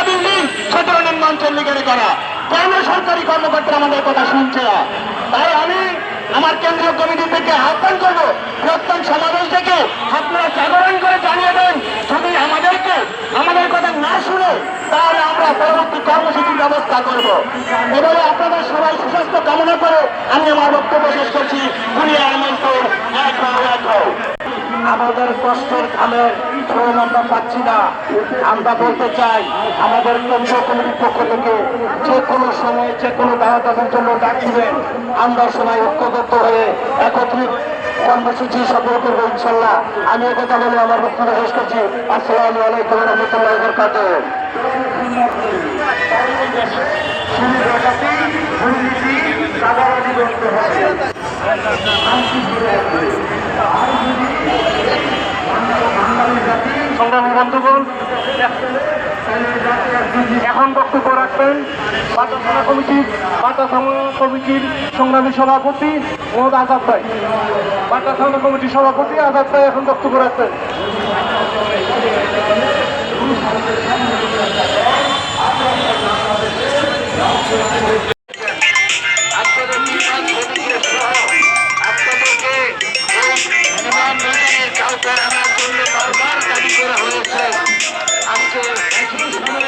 Building সেতুর নির্মাণ চল্লিগেরি করা, কেন সরকারি কর্মকর্তা আমাদের কথা শুনছে না? তাই আমি আমার কেন্দ্রীয় কমিটি থেকে আহ্বান করবো, বৃহত্তম সমাবেশ থেকে আপনারা জাগরণ করে জানিয়ে দেন, যদি আমাদের কথা না শুনে তাহলে আমরা পরবর্তী কর্মসূচির ব্যবস্থা করব। এবারে আপনাদের সবাই সুস্বাস্থ্য কামনা করে আমি আমার বক্তব্য শেষ করছি। আমাদের কষ্টের ঘামের শ্রম আমরা পাচ্ছি না। আমরা বলতে চাই, আমাদের কেন্দ্রীয় কমিটির পক্ষ থেকে যে কোনো সময় যে কোনো দাওয়াতের জন্য ডাক দিবেন, আমরা সবাই ঐক্যবদ্ধ হয়ে একত্রিত কর্মসূচি সফল করবো ইনশাল্লাহ। আমি একথা বলে আমার বক্তব্য শেষ করছি। আসসালামু আলাইকুম ওয়া রাহমাতুল্লাহি ওয়া বারাকাতুহু। সংগ্রামী বন্ধুগণ, এখন বক্তব্য রাখবেন বাটা থানা কমিটির সংগ্রামী সভাপতি মোহাম্মদ আজাদ ভাই। বাটা থানা কমিটির সভাপতি আজাদ ভাই এখন বক্তব্য রাখবেন।